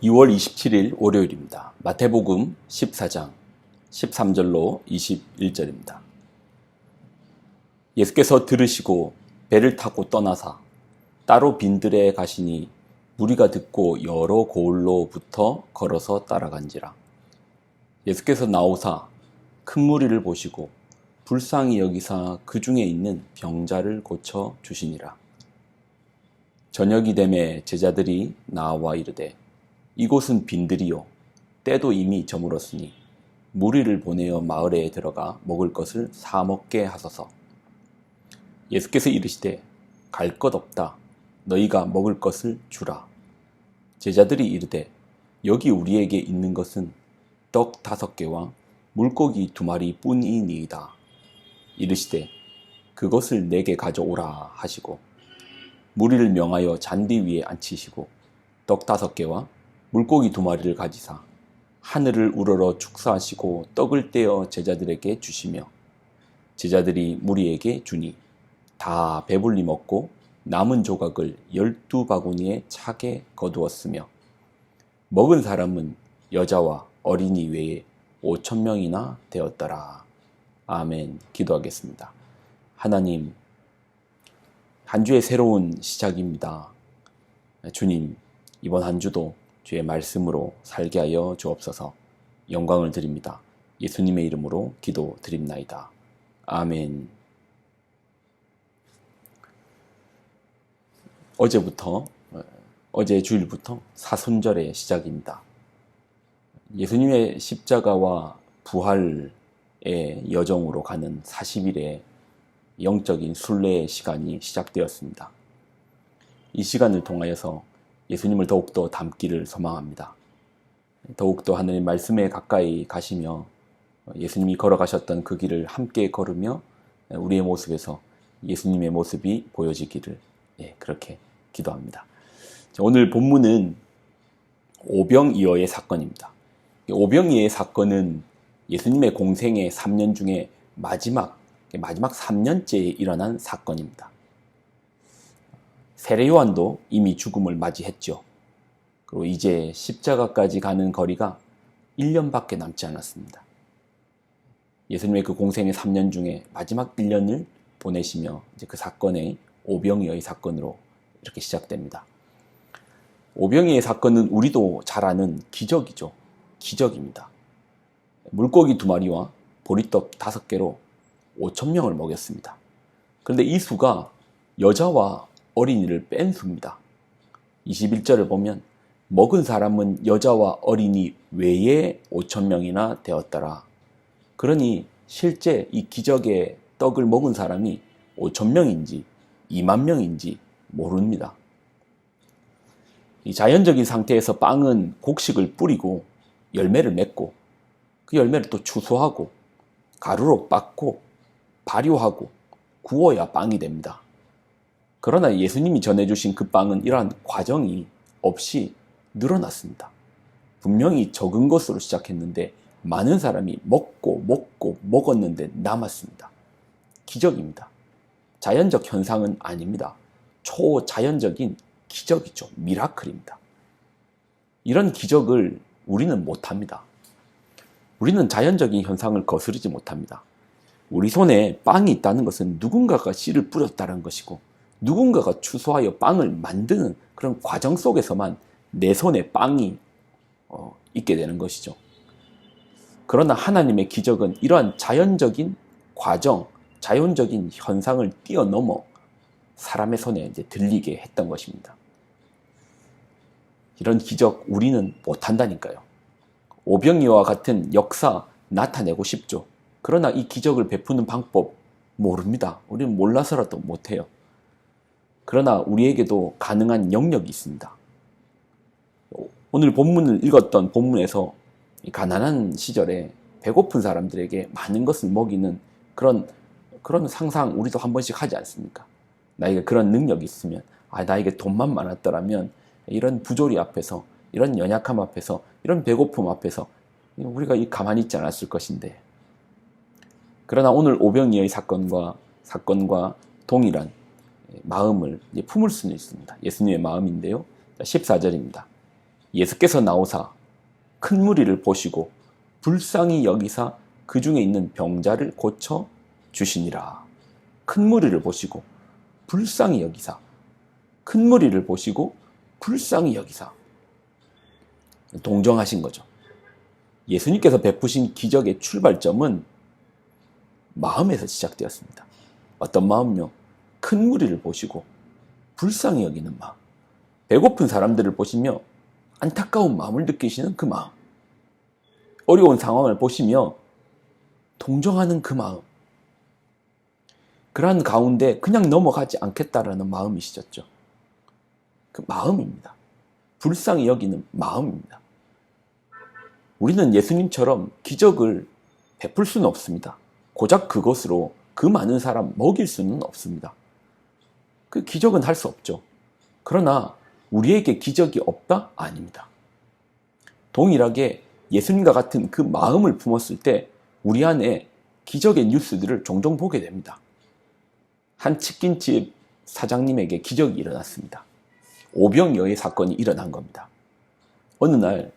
2월 27일 월요일입니다. 마태복음 14장 13절로 21절입니다. 예수께서 들으시고 배를 타고 떠나사 따로 빈들에 가시니 무리가 듣고 여러 고을로부터 걸어서 따라간지라. 예수께서 나오사 큰 무리를 보시고 불쌍히 여기사 그 중에 있는 병자를 고쳐 주시니라. 저녁이 되매 제자들이 나와 이르되 이곳은 빈들이요 때도 이미 저물었으니 무리를 보내어 마을에 들어가 먹을 것을 사 먹게 하소서. 예수께서 이르시되 갈 것 없다. 너희가 먹을 것을 주라. 제자들이 이르되 여기 우리에게 있는 것은 떡 5개와 물고기 2마리 뿐이니이다. 이르시되 그것을 내게 가져오라 하시고 무리를 명하여 잔디 위에 앉히시고 떡 5개와 물고기 2마리를 가지사 하늘을 우러러 축사하시고 떡을 떼어 제자들에게 주시며 제자들이 무리에게 주니 다 배불리 먹고 남은 조각을 12바구니에 차게 거두었으며 먹은 사람은 여자와 어린이 외에 5,000명이나 되었더라. 아멘. 기도하겠습니다. 하나님, 한 주의 새로운 시작입니다. 주님, 이번 한 주도 주의 말씀으로 살게 하여 주옵소서. 영광을 드립니다. 예수님의 이름으로 기도드립나이다. 아멘. 어제 주일부터 사순절의 시작입니다. 예수님의 십자가와 부활의 여정으로 가는 40일의 영적인 순례의 시간이 시작되었습니다. 이 시간을 통하여서 예수님을 더욱더 닮기를 소망합니다. 더욱더 하나님 말씀에 가까이 가시며 예수님이 걸어가셨던 그 길을 함께 걸으며 우리의 모습에서 예수님의 모습이 보여지기를 그렇게 기도합니다. 오늘 본문은 오병이어의 사건입니다. 오병이어의 사건은 예수님의 공생의 3년 중에 마지막 3년째에 일어난 사건입니다. 세례 요한도 이미 죽음을 맞이했죠. 그리고 이제 십자가까지 가는 거리가 1년밖에 남지 않았습니다. 예수님의 그 공생의 3년 중에 마지막 1년을 보내시며 이제 그 사건의 오병이어의 사건으로 이렇게 시작됩니다. 오병이어의 사건은 우리도 잘 아는 기적이죠. 기적입니다. 물고기 2마리와 보리떡 5개로 5,000명을 먹였습니다. 그런데 이 수가 여자와 어린이를 뺀 수입니다. 21절을 보면 먹은 사람은 여자와 어린이 외에 5,000명이나 되었더라. 그러니 실제 이 기적의 떡을 먹은 사람이 5,000명인지 2만 명인지 모릅니다. 이 자연적인 상태에서 빵은 곡식을 뿌리고 열매를 맺고 그 열매를 또 추수하고 가루로 빻고 발효하고 구워야 빵이 됩니다. 그러나 예수님이 전해주신 그 빵은 이러한 과정이 없이 늘어났습니다. 분명히 적은 것으로 시작했는데 많은 사람이 먹고 먹었는데 남았습니다. 기적입니다. 자연적 현상은 아닙니다. 초자연적인 기적이죠. 미라클입니다. 이런 기적을 우리는 못합니다. 우리는 자연적인 현상을 거스르지 못합니다. 우리 손에 빵이 있다는 것은 누군가가 씨를 뿌렸다는 것이고 누군가가 추수하여 빵을 만드는 그런 과정 속에서만 내 손에 빵이 있게 되는 것이죠. 그러나 하나님의 기적은 이러한 자연적인 과정, 자연적인 현상을 뛰어넘어 사람의 손에 이제 들리게 했던 것입니다. 이런 기적 우리는 못한다니까요. 오병이어와 같은 역사 나타내고 싶죠. 그러나 이 기적을 베푸는 방법 모릅니다. 우리는 몰라서라도 못해요. 그러나 우리에게도 가능한 영역이 있습니다. 오늘 본문을 읽었던 본문에서 가난한 시절에 배고픈 사람들에게 많은 것을 먹이는 그런 상상 우리도 한 번씩 하지 않습니까? 나에게 그런 능력이 있으면, 나에게 돈만 많았더라면 이런 부조리 앞에서, 이런 연약함 앞에서, 이런 배고픔 앞에서 우리가 가만히 있지 않았을 것인데. 그러나 오늘 오병이어의 사건과 동일한 마음을 품을 수는 있습니다. 예수님의 마음인데요. 14절입니다. 예수께서 나오사 큰 무리를 보시고 불쌍히 여기사 그 중에 있는 병자를 고쳐 주시니라. 큰 무리를 보시고 불쌍히 여기사, 큰 무리를 보시고 불쌍히 여기사 동정하신 거죠. 예수님께서 베푸신 기적의 출발점은 마음에서 시작되었습니다. 어떤 마음요? 큰 무리를 보시고 불쌍히 여기는 마음, 배고픈 사람들을 보시며 안타까운 마음을 느끼시는 그 마음, 어려운 상황을 보시며 동정하는 그 마음, 그러한 가운데 그냥 넘어가지 않겠다라는 마음이시죠. 그 마음입니다. 불쌍히 여기는 마음입니다. 우리는 예수님처럼 기적을 베풀 수는 없습니다. 고작 그것으로 그 많은 사람 먹일 수는 없습니다. 그 기적은 할 수 없죠. 그러나 우리에게 기적이 없다? 아닙니다. 동일하게 예수님과 같은 그 마음을 품었을 때 우리 안에 기적의 뉴스들을 종종 보게 됩니다. 한 치킨집 사장님에게 기적이 일어났습니다. 오병이어의 사건이 일어난 겁니다. 어느 날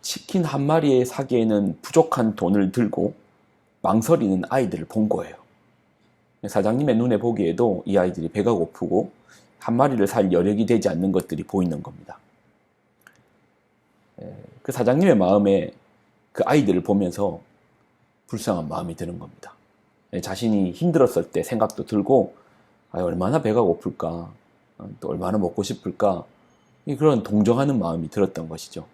치킨 한 마리에 사기에는 부족한 돈을 들고 망설이는 아이들을 본 거예요. 사장님의 눈에 보기에도 이 아이들이 배가 고프고 한 마리를 살 여력이 되지 않는 것들이 보이는 겁니다. 그 사장님의 마음에 그 아이들을 보면서 불쌍한 마음이 드는 겁니다. 자신이 힘들었을 때 생각도 들고 얼마나 배가 고플까, 또 얼마나 먹고 싶을까, 그런 동정하는 마음이 들었던 것이죠.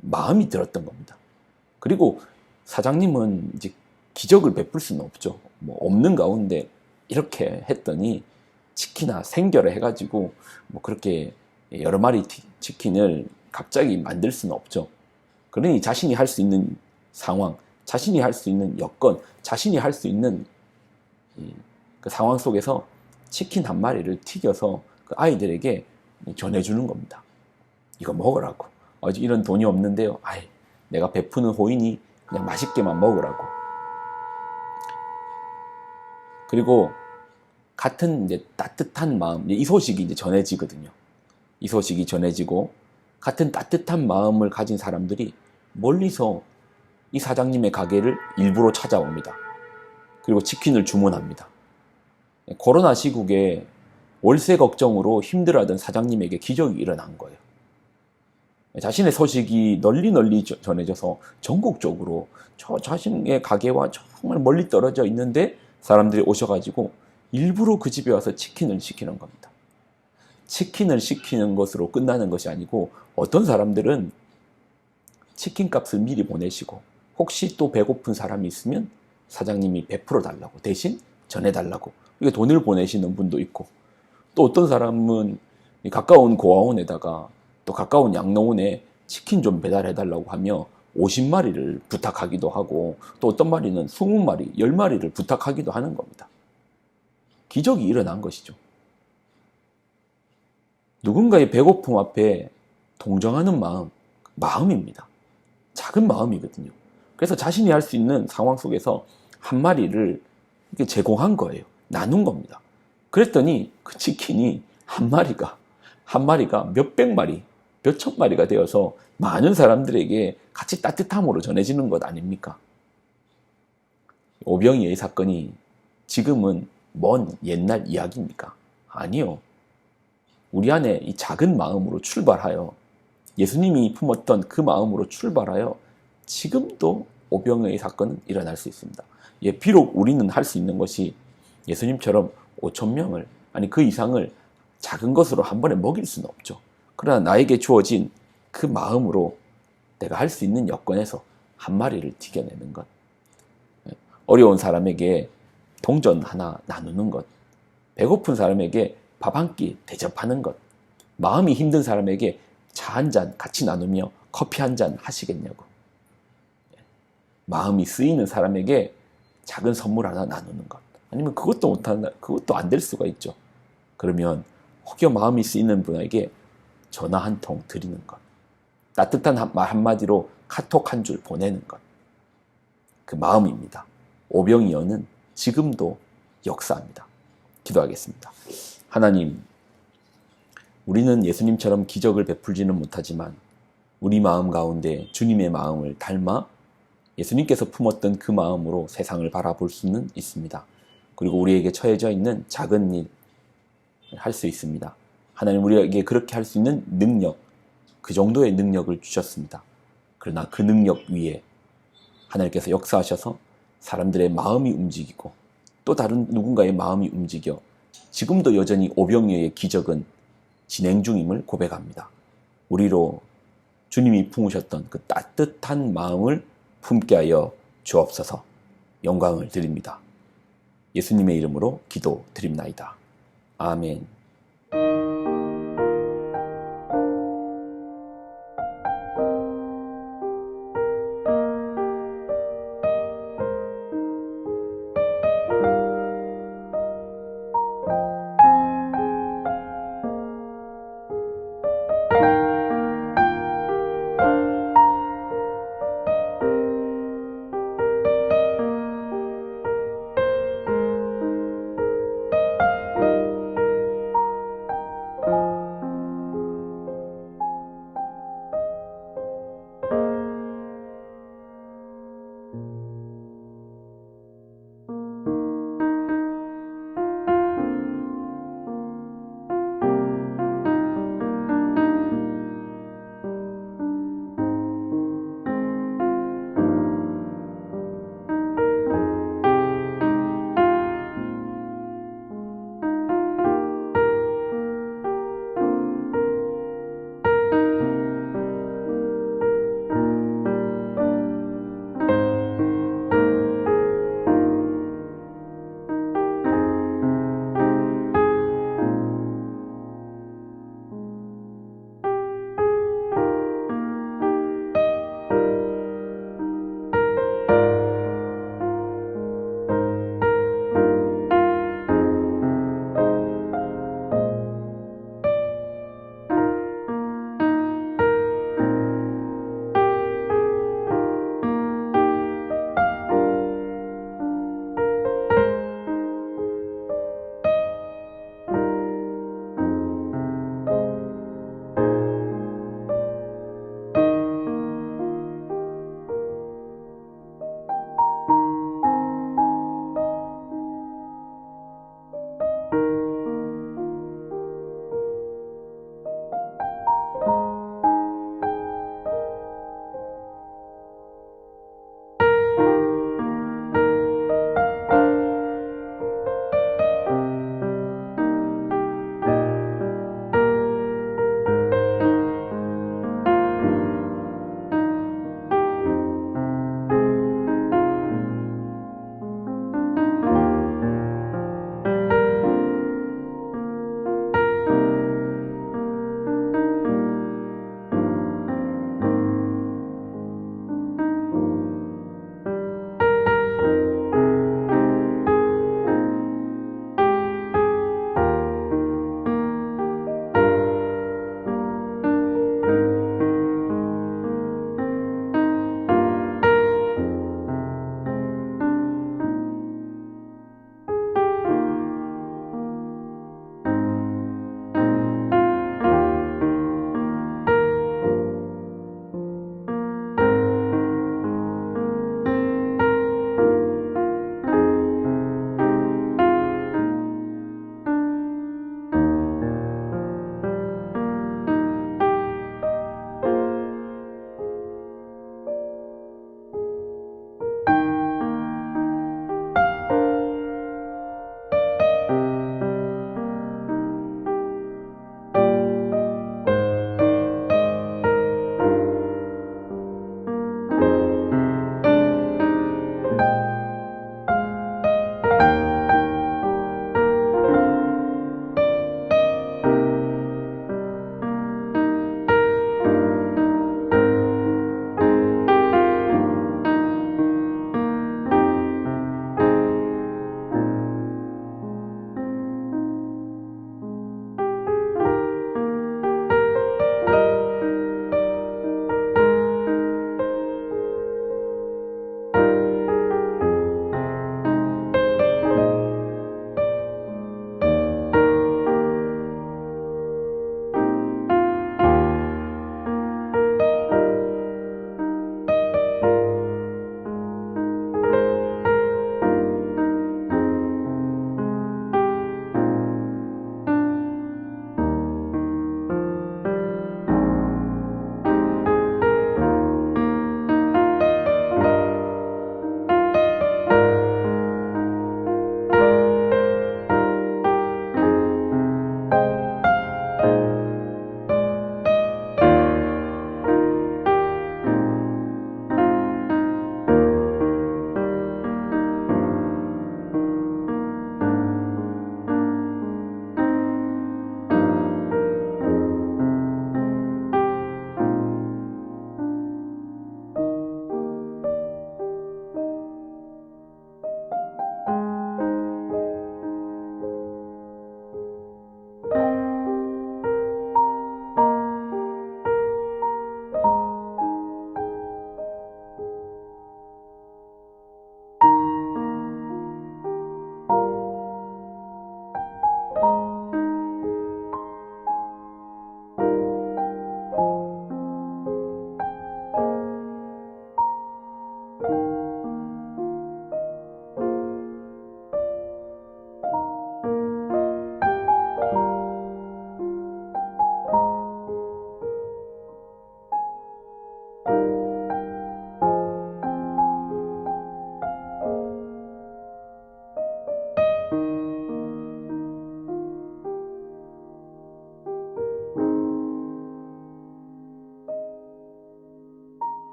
마음이 들었던 겁니다. 그리고 사장님은 이제 기적을 베풀 수는 없죠. 뭐 없는 가운데 이렇게 했더니 치킨이나 생겨를 해가지고 뭐 그렇게 여러 마리 치킨을 갑자기 만들 수는 없죠. 그러니 자신이 할 수 있는 상황, 자신이 할 수 있는 여건, 자신이 할 수 있는 그 상황 속에서 치킨 한 마리를 튀겨서 그 아이들에게 전해주는 겁니다. 이거 먹으라고. 아직 이런 돈이 없는데요. 내가 베푸는 호인이 그냥 맛있게만 먹으라고. 그리고 같은 이제 따뜻한 마음, 이 소식이 이제 전해지거든요. 이 소식이 전해지고 같은 따뜻한 마음을 가진 사람들이 멀리서 이 사장님의 가게를 일부러 찾아옵니다. 그리고 치킨을 주문합니다. 코로나 시국에 월세 걱정으로 힘들어하던 사장님에게 기적이 일어난 거예요. 자신의 소식이 널리 전해져서 전국적으로 저 자신의 가게와 정말 멀리 떨어져 있는데 사람들이 오셔가지고 일부러 그 집에 와서 치킨을 시키는 겁니다. 치킨을 시키는 것으로 끝나는 것이 아니고 어떤 사람들은 치킨 값을 미리 보내시고 혹시 또 배고픈 사람이 있으면 사장님이 베풀어 달라고, 대신 전해달라고 이게 돈을 보내시는 분도 있고, 또 어떤 사람은 가까운 고아원에다가 또 가까운 양로원에 치킨 좀 배달해달라고 하며 50마리를 부탁하기도 하고, 또 어떤 마리는 20마리, 10마리를 부탁하기도 하는 겁니다. 기적이 일어난 것이죠. 누군가의 배고픔 앞에 동정하는 마음입니다. 작은 마음이거든요. 그래서 자신이 할 수 있는 상황 속에서 한 마리를 이렇게 제공한 거예요. 나눈 겁니다. 그랬더니 그 치킨이 한 마리가 몇백 마리, 몇천 마리가 되어서 많은 사람들에게 같이 따뜻함으로 전해지는 것 아닙니까? 오병이어의 사건이 지금은 먼 옛날 이야기입니까? 아니요. 우리 안에 이 작은 마음으로 출발하여 예수님이 품었던 그 마음으로 출발하여 지금도 오병이어의 사건은 일어날 수 있습니다. 비록 우리는 할 수 있는 것이 예수님처럼 5,000명을, 아니 그 이상을 작은 것으로 한 번에 먹일 수는 없죠. 그러나 나에게 주어진 그 마음으로 내가 할 수 있는 여건에서 한 마리를 튀겨내는 것, 어려운 사람에게 동전 하나 나누는 것, 배고픈 사람에게 밥 한 끼 대접하는 것, 마음이 힘든 사람에게 차 한 잔 같이 나누며 커피 한 잔 하시겠냐고, 마음이 쓰이는 사람에게 작은 선물 하나 나누는 것, 아니면 그것도 안 될 수가 있죠. 그러면 혹여 마음이 쓰이는 분에게 전화 한 통 드리는 것, 따뜻한 말 한마디로 카톡 한 줄 보내는 것, 그 마음입니다. 오병이어는 지금도 역사합니다. 기도하겠습니다. 하나님, 우리는 예수님처럼 기적을 베풀지는 못하지만 우리 마음 가운데 주님의 마음을 닮아 예수님께서 품었던 그 마음으로 세상을 바라볼 수는 있습니다. 그리고 우리에게 처해져 있는 작은 일 할 수 있습니다. 하나님 우리에게 그렇게 할 수 있는 능력, 그 정도의 능력을 주셨습니다. 그러나 그 능력 위에 하나님께서 역사하셔서 사람들의 마음이 움직이고 또 다른 누군가의 마음이 움직여 지금도 여전히 오병이어의 기적은 진행 중임을 고백합니다. 우리로 주님이 품으셨던 그 따뜻한 마음을 품게 하여 주옵소서. 영광을 드립니다. 예수님의 이름으로 기도드립나이다. 아멘.